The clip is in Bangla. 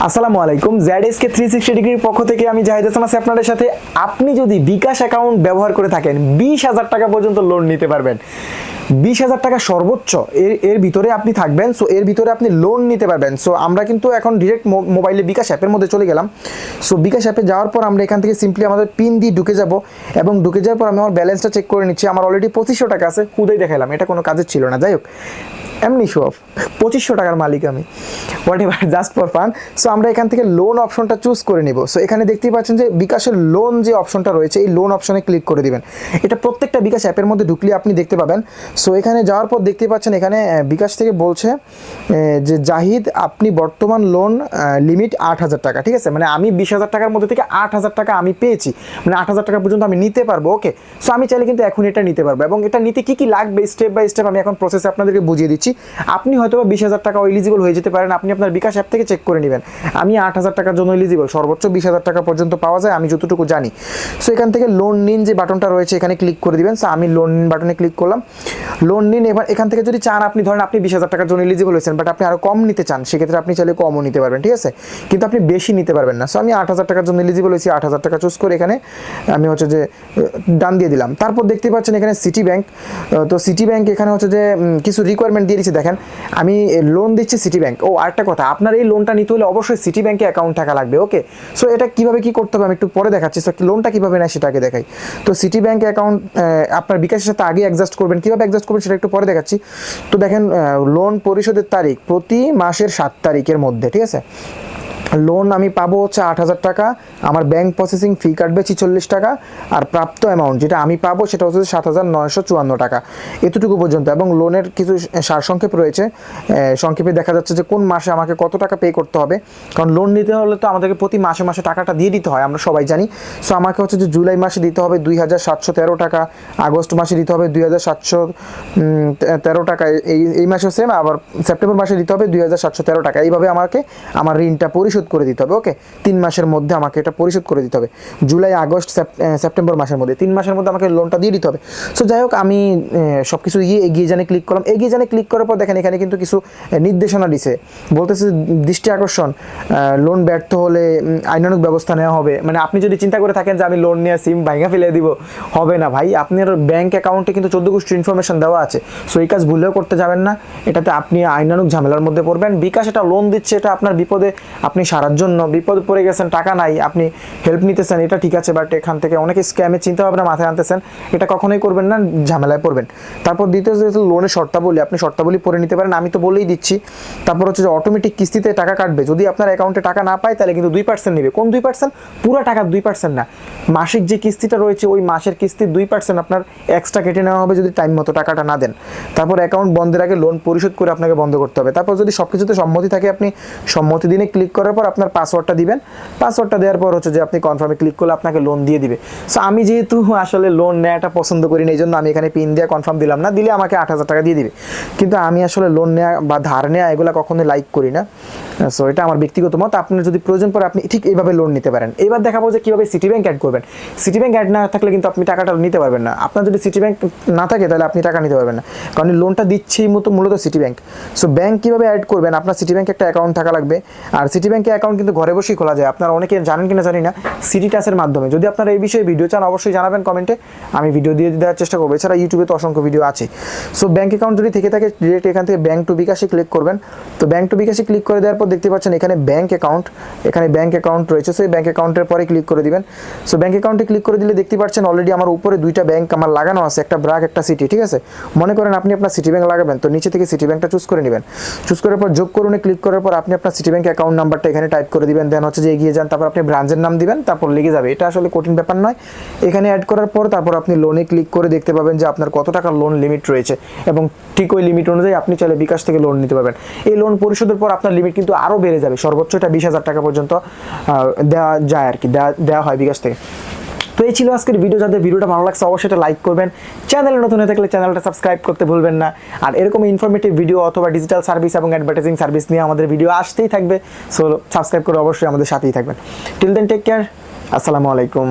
আসসালামু আলাইকুম। ZSK 360 ডিগ্রির পক্ষ থেকে আমি জাহিদ হাসান আছি আপনাদের সাথে। আপনি যদি বিকাশ অ্যাকাউন্ট ব্যবহার করে থাকেন 20,000 টাকা পর্যন্ত লোন নিতে পারবেন। 20,000 টাকা সর্বোচ্চ এর ভিতরে আপনি থাকবেন। সো এর ভিতরে আপনি লোন নিতে পারবেন। সো আমরা কিন্তু এখন ডিরেক্ট মোবাইলে বিকাশ অ্যাপের মধ্যে চলে গেলাম। সো বিকাশ অ্যাপে যাওয়ার পর আমরা এখান থেকে সিম্পলি আমাদের পিন দিয়ে ঢুকে যাব এবং ঢুকে যাওয়ার পর আমি আমার ব্যালেন্সটা চেক করে নিচ্ছি। আমার অলরেডি 2500 টাকা আছে। খুদেই দেখাইলাম, এটা কোনো কাজের ছিল না। যাই হোক, এমনি শো অফ, 2500 টাকার মালিক আমি, what ever, just for fun. So আমরা এখান থেকে লোন অপশনটা চুজ করে নিব। সো এখানে দেখতেই পাচ্ছেন যে বিকাশের লোন যে অপশনটা রয়েছে, এই লোন অপশনে ক্লিক করে দিবেন। এটা প্রত্যেকটা বিকাশ অ্যাপের মধ্যে ঢুকলে আপনি দেখতে পাবেন। সো এখানে যাওয়ার পর দেখতে পাচ্ছেন এখানে বিকাশ থেকে বলছে যে জাহিদ, আপনি বর্তমান লোন লিমিট 8,000 টাকা। ঠিক আছে, মানে আমি 20,000 টাকার মধ্যে থেকে 8,000 টাকা আমি পেয়েছি, মানে 8,000 টাকা পর্যন্ত আমি নিতে পারবো। ওকে, সো আমি চাইলে কিন্তু এখন এটা নিতে পারবো এবং এটা নিতে কি কি লাগবে স্টেপ বাই স্টেপ আমি এখন প্রসেসে আপনাদেরকে বুঝিয়ে দিচ্ছি। আপনি হয়তো 20,000 টাকা এলিজিবল হয়ে যেতে পারেন। আপনি আপনার বিকাশ অ্যাপ থেকে চেক করে নেবেন। আমি 8,000 টাকার জন্য এলিজিবল, সর্বোচ্চ 20,000 টাকা পর্যন্ত পাওয়া যায় আমি যতটুকু জানি। সো এখান থেকে লোন নিন যে বাটনটা রয়েছে এখানে ক্লিক করে দিবেন। সো আমি লোন নিন বাটনে ক্লিক করলাম। লোন নিন। এবার এখান থেকে যদি চান, আপনি ধরেন আপনি 20,000 টাকার জন্য এলিজিবল হয়েছেন, বাট আপনি আরও কম নিতে চান, সেক্ষেত্রে আপনি চাইলে কমও নিতে পারবেন। ঠিক আছে, কিন্তু আপনি বেশি নিতে পারবেন না। সো আমি 8,000 টাকার জন্য এলিজিবল হয়েছি, 8,000 টাকা চুজ করে এখানে আমি হচ্ছে যে ডান দিয়ে দিলাম। তারপর দেখতে পাচ্ছেন এখানে সিটি ব্যাংক। তো সিটি ব্যাংক এখানে হচ্ছে যে কিছু রিকোয়ারমেন্ট দিয়ে দিচ্ছে। দেখেন, আমি লোন দিচ্ছি সিটি ব্যাংক। ও আরেকটা কথা, আপনার এই লোনটা নিতে হলে অবশ্যই সিটি ব্যাংকে অ্যাকাউন্ট থাকা লাগবে। ওকে, সো এটা কিভাবে কি করতে হবে আমি একটু পরে দেখাচ্ছি। সো লোনটা কিভাবে নেয় সেটা আগে দেখাই। তো সিটি ব্যাংক অ্যাকাউন্ট আপনার বিকাশের সাথে আগে অ্যাডজাস্ট করবেন, কিভাবে অ্যাডজাস্ট করবেন সেটা একটু পরে দেখাচ্ছি। তো দেখেন, লোন পরিশোধের তারিখ প্রতি মাসের 7 তারিখের মধ্যে। ঠিক আছে, লোন আমি পাবো হচ্ছে 8,000 টাকা, আমার ব্যাংক প্রসেসিং ফি কাটবে 46 টাকা, আর প্রাপ্ত অ্যামাউন্ট যেটা আমি পাবো সেটা হচ্ছে 7,954 টাকা, এতটুকু পর্যন্ত। এবং লোনের কিছু সারসংক্ষেপ রয়েছে। সংক্ষেপে দেখা যাচ্ছে যে কোন মাসে আমাকে কত টাকা পে করতে হবে, কারণ লোন নিতে হলে তো আমাদেরকে প্রতি মাসে মাসে টাকাটা দিয়ে দিতে হয়, আমরা সবাই জানি। সো আমাকে হচ্ছে যে জুলাই মাসে দিতে হবে 2,713 টাকা, আগস্ট মাসে দিতে হবে 2,713 টাকা, এই মাসেও সেম, আবার সেপ্টেম্বর মাসে দিতে হবে 2,713 টাকা। এইভাবে আমাকে আমার ঋণটা পরিশোধ করে দিতে হবে। ওকে, 3 মাসের মধ্যে আমাকে এটা পরিশোধ করে দিতে হবে। জুলাই, আগস্ট, সেপ্টেম্বর মাসের মধ্যে 3 মাসের মধ্যে আমাকে লোনটা দিয়ে দিতে হবে। সো যাই হোক, আমি সব কিছু এগিয়ে জানে ক্লিক করলাম। এগিয়ে জানে ক্লিক করার পর দেখেন এখানে কিন্তু কিছু নির্দেশনা দিছে, বলতেছে দৃষ্টি আকর্ষণ, লোন ব্যর্থ হলে আইনানুগ ব্যবস্থা নেওয়া হবে। মানে আপনি যদি চিন্তা করে থাকেন যে আমি লোন নিয়ে সিম ভাঙা ফেলে দিব, হবে না ভাই। আপনার ব্যাংক অ্যাকাউন্টে কিন্তু 14 গোষ্ঠীর ইনফরমেশন দেওয়া আছে। সো এই কাজ ভুলেও করতে যাবেন না, এটাতে আপনি আইনানুগ ঝামেলার মধ্যে পড়বেন। বিকাশ এটা লোন দিচ্ছে, এটা আপনার বিপদে আপনি সারার জন্য, বিপদে পড়ে গেছেন, টাকা নাই, আপনি হেল্প নিতেছেন, এটা ঠিক আছে, বাট এখান থেকে অনেকে স্ক্যামের চিন্তা ভাবনা মাথায় আনতেছেন, এটা কখনোই করবেন না, ঝামেলায় পড়বেন। তারপর দ্বিতীয় যে লোনের শর্তাবলী, আপনি শর্তাবলী পড়ে নিতে পারেন, আমি তো বলেই দিচ্ছি। তারপর হচ্ছে যে অটোমেটিক কিস্তিতে টাকা কাটবে, যদি আপনার অ্যাকাউন্টে টাকা না পায় তাহলে কিন্তু 2% নেবে। কোন 2%? পুরো টাকার 2% না, মাসিক যে কিস্তিটা রয়েছে ওই মাসের কিস্তির 2% আপনার এক্সট্রা কেটে নেওয়া হবে যদি টাইম মতো টাকাটা না দেন। তারপর অ্যাকাউন্ট বন্ধের আগে লোন পরিশোধ করে আপনাকে বন্ধ করতে হবে। তারপর যদি সব কিছুতে সম্মতি থাকে, আপনি সম্মতি দিনে ক্লিক করার পর আপনার পাসওয়ার্ডটা দিবেন। পাসওয়ার্ডটা দেওয়ার পর হচ্ছে যে আপনি কনফার্মে ক্লিক করলে আপনাকে লোন দিয়ে দিবে। সো আমি যেহেতু আসলে লোন নেওয়াটা পছন্দ করি না, এই জন্য আমি এখানে পিন দিয়ে কনফার্ম দিলাম না, দিলে আমাকে 8,000 টাকা দিয়ে দিবে। কিন্তু আমি আসলে লোন নেওয়া বা ধার নেওয়া এগুলো কখনোই লাইক করি না। সো এটা আমার ব্যক্তিগত মত। আপনার যদি প্রয়োজন পড়ে আপনি ঠিক এইভাবে লোন নিতে পারেন। এবার দেখাবো যে কীভাবে সিটি ব্যাংক অ্যাড করবেন। সিটি ব্যাংক অ্যাড না থাকলে কিন্তু আপনি টাকাটা নিতে পারবেন না। আপনার যদি সিটি ব্যাংক না থাকে তাহলে আপনি টাকা নিতে পারবেন না, কারণ লোনটা দিচ্ছেই মূলত সিটি ব্যাংক। সো ব্যাংক কীভাবে অ্যাড করবেন, আপনার সিটি ব্যাংকে একটা অ্যাকাউন্ট থাকা লাগবে। আর সিটি ব্যাংকে অ্যাকাউন্ট কিন্তু ঘরে বসেই খোলা যায়। আপনারা অনেকে জানেন কিনা জানি না, সিটি টাচের মাধ্যমে। যদি আপনারা এই বিষয়ে ভিডিও চান অবশ্যই জানাবেন কমেন্টে, আমি ভিডিও দিয়ে দেওয়ার চেষ্টা করবো। এছাড়া ইউটিউবে তো অসংখ্য ভিডিও আছে। সো ব্যাংক অ্যাকাউন্ট যদি থেকে থাকে ডিরেক্ট এখান থেকে ব্যাংক টু বিকাশে ক্লিক করবেন। তো ব্যাংক টু বিকাশে ক্লিক করে দেওয়ার পর দেখতে পাচ্ছেন এখানে ব্যাংক অ্যাকাউন্ট, এখানে ব্যাংক অ্যাকাউন্ট রয়েছে। সেই ব্যাংক অ্যাকাউন্টের পরে ক্লিক করে দিবেন। সো ব্যাংক অ্যাকাউন্টে ক্লিক করে দিলে দেখতে পাচ্ছেন অলরেডি আমার উপরে 2টা ব্যাংক আমার লাগানো আছে, একটা ব্র্যাক, একটা সিটি। ঠিক আছে, মনে করেন আপনি আপনার সিটি ব্যাংক লাগাবেন, তো নিচে থেকে সিটি ব্যাংকটা চুজ করে নেবেন। চুজ করার পর যোগ করুনে ক্লিক করার পর আপনি আপনার সিটি ব্যাংক অ্যাকাউন্ট নাম্বারটা এখানে টাইপ করে দিবেন। দেন হচ্ছে যে এগিয়ে যান, তারপর আপনি ব্রাঞ্চের নাম দিবেন, তারপর লেগে যাবে। এটা আসলে কঠিন ব্যাপার নয়। এখানে অ্যাড করার পর তারপর আপনি লোনে ক্লিক করে দেখতে পাবেন যে আপনার কত টাকা লোন লিমিট রয়েছে, এবং ঠিক ওই লিমিট অনুযায়ী আপনি চাইলে বিকাশ থেকে লোন নিতে পারবেন। এই লোন পরিশোধের পর আপনার লিমিট কিন্তু আরও বেড়ে যাবে, সর্বোচ্চ এটা 20,000 টাকা পর্যন্ত দেওয়া যায় আর কি, দেওয়া হয় বিকাশ থেকে। তো এই ছিল আজকের ভিডিও। যাদের ভিডিওটা ভালো লাগছে অবশ্যই এটা লাইক করবেন। চ্যানেলে নতুন হয়ে থাকলে চ্যানেলটা সাবস্ক্রাইব করতে ভুলবেন না। আর এরকম ইনফরমেটিভ ভিডিও অথবা ডিজিটাল সার্ভিস এবং অ্যাডভার্টাইজিং সার্ভিস নিয়ে আমাদের ভিডিও আসতেই থাকবে। সো সাবস্ক্রাইব করে অবশ্যই আমাদের সাথেই থাকবেন। টিল দেন টেক কেয়ার, আসসালামু আলাইকুম।